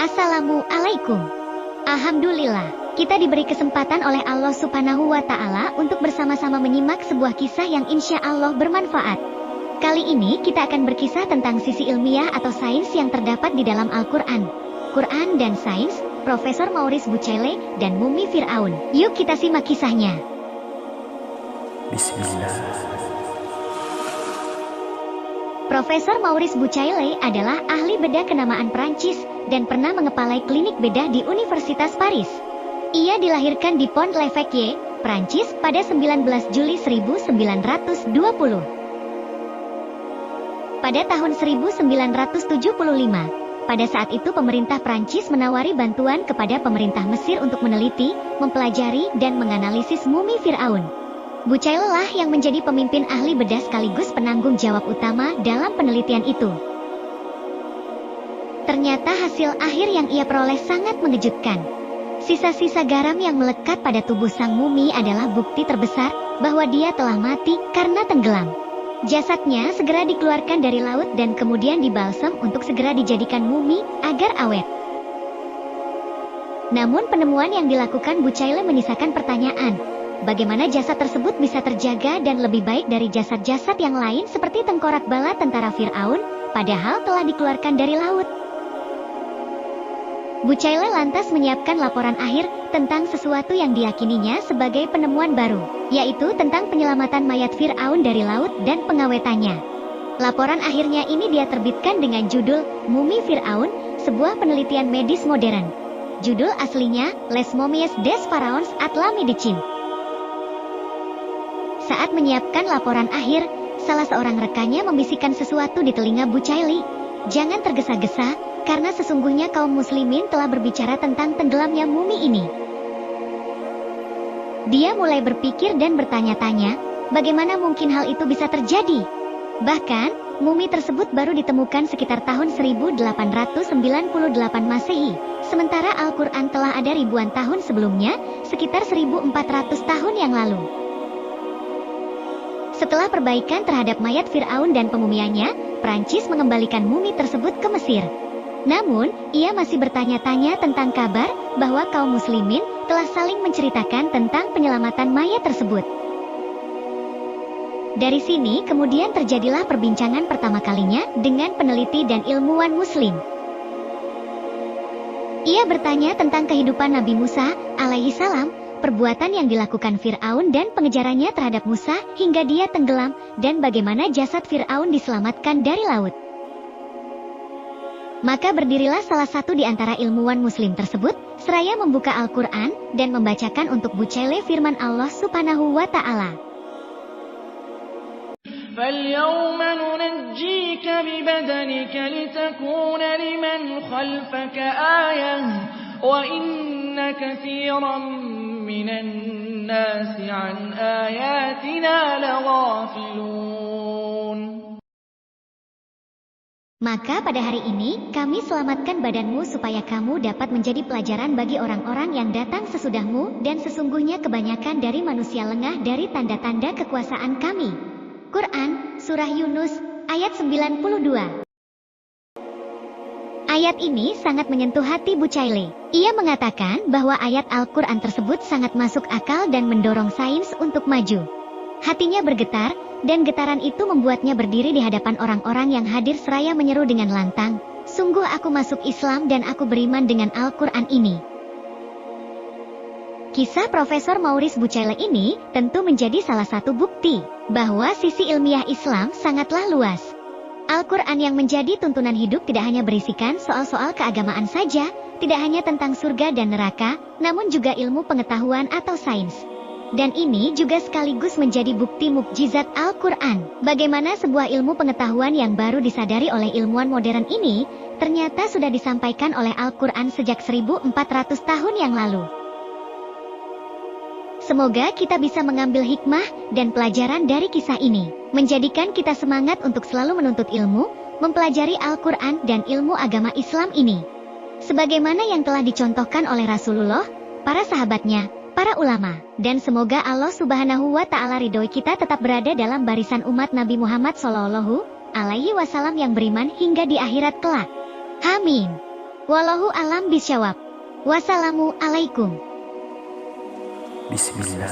Assalamualaikum. Alhamdulillah, kita diberi kesempatan oleh Allah Subhanahu wa Ta'ala untuk bersama-sama menyimak sebuah kisah yang insya Allah bermanfaat. Kali ini kita akan berkisah tentang sisi ilmiah atau sains yang terdapat di dalam Al-Quran. Quran dan Sains, Profesor Maurice Bucaille dan Mumi Fir'aun. Yuk kita simak kisahnya. Bismillah. Profesor Maurice Bucaille adalah ahli bedah kenamaan Prancis dan pernah mengepalai klinik bedah di Universitas Paris. Ia dilahirkan di Pont-l'Évêque, Prancis pada 19 Juli 1920. Pada tahun 1975, pada saat itu pemerintah Prancis menawari bantuan kepada pemerintah Mesir untuk meneliti, mempelajari, dan menganalisis mumi Fir'aun. Bucaille lah yang menjadi pemimpin ahli bedah sekaligus penanggung jawab utama dalam penelitian itu. Ternyata hasil akhir yang ia peroleh sangat mengejutkan. Sisa-sisa garam yang melekat pada tubuh sang mumi adalah bukti terbesar bahwa dia telah mati karena tenggelam. Jasadnya segera dikeluarkan dari laut dan kemudian dibalsam untuk segera dijadikan mumi agar awet. Namun penemuan yang dilakukan Bucaille menyisakan pertanyaan. Bagaimana jasad tersebut bisa terjaga dan lebih baik dari jasad-jasad yang lain seperti tengkorak bala tentara Fir'aun, padahal telah dikeluarkan dari laut? Bucaille lantas menyiapkan laporan akhir tentang sesuatu yang diyakininya sebagai penemuan baru, yaitu tentang penyelamatan mayat Fir'aun dari laut dan pengawetannya. Laporan akhirnya ini dia terbitkan dengan judul Mumi Fir'aun, sebuah penelitian medis modern. Judul aslinya Les Momies des Pharaons at la Médecine. Saat menyiapkan laporan akhir, salah seorang rekannya membisikkan sesuatu di telinga Bucaille. Jangan tergesa-gesa, karena sesungguhnya kaum muslimin telah berbicara tentang tenggelamnya mumi ini. Dia mulai berpikir dan bertanya-tanya, bagaimana mungkin hal itu bisa terjadi? Bahkan, mumi tersebut baru ditemukan sekitar tahun 1898 Masehi, sementara Al-Quran telah ada ribuan tahun sebelumnya, sekitar 1400 tahun yang lalu. Setelah perbaikan terhadap mayat Fir'aun dan pemumiannya, Prancis mengembalikan mumi tersebut ke Mesir. Namun, ia masih bertanya-tanya tentang kabar bahwa kaum muslimin telah saling menceritakan tentang penyelamatan mayat tersebut. Dari sini kemudian terjadilah perbincangan pertama kalinya dengan peneliti dan ilmuwan muslim. Ia bertanya tentang kehidupan Nabi Musa alaihi salam, perbuatan yang dilakukan Fir'aun dan pengejarannya terhadap Musa hingga dia tenggelam, dan bagaimana jasad Fir'aun diselamatkan dari laut. Maka berdirilah salah satu di antara ilmuwan muslim tersebut, seraya membuka Al-Quran dan membacakan untuk Bucaille firman Allah Subhanahu wa Ta'ala. فَالْيَوْمَ نُنَجِّيكَ بِبَدَنِكَ لِتَكُونَ لِمَنْ خَلْفَكَ آيَةً وَإِنَّ كَثِيرًا مِنَ النَّاسِ عَنْ آيَاتِنَا لَغَافِلُونَ. Maka pada hari ini, kami selamatkan badanmu supaya kamu dapat menjadi pelajaran bagi orang-orang yang datang sesudahmu, dan sesungguhnya kebanyakan dari manusia lengah dari tanda-tanda kekuasaan kami. Quran, Surah Yunus, ayat 92. Ayat ini sangat menyentuh hati Bucaille. Ia mengatakan bahwa ayat Al-Quran tersebut sangat masuk akal dan mendorong sains untuk maju. Hatinya bergetar, dan getaran itu membuatnya berdiri di hadapan orang-orang yang hadir seraya menyeru dengan lantang, "Sungguh aku masuk Islam dan aku beriman dengan Al-Quran ini." Kisah Profesor Maurice Bucaille ini tentu menjadi salah satu bukti bahwa sisi ilmiah Islam sangatlah luas. Al-Quran yang menjadi tuntunan hidup tidak hanya berisikan soal-soal keagamaan saja, tidak hanya tentang surga dan neraka, namun juga ilmu pengetahuan atau sains. Dan ini juga sekaligus menjadi bukti mukjizat Al-Quran. Bagaimana sebuah ilmu pengetahuan yang baru disadari oleh ilmuwan modern ini, ternyata sudah disampaikan oleh Al-Quran sejak 1400 tahun yang lalu. Semoga kita bisa mengambil hikmah dan pelajaran dari kisah ini, menjadikan kita semangat untuk selalu menuntut ilmu, mempelajari Al-Quran dan ilmu agama Islam ini. Sebagaimana yang telah dicontohkan oleh Rasulullah, para sahabatnya, para ulama, dan semoga Allah Subhanahu wa Ta'ala ridhoi kita tetap berada dalam barisan umat Nabi Muhammad SAW yang beriman hingga di akhirat kelak. Amin. Wallahu alam bisyawab. Wassalamu alaikum. Bismillah.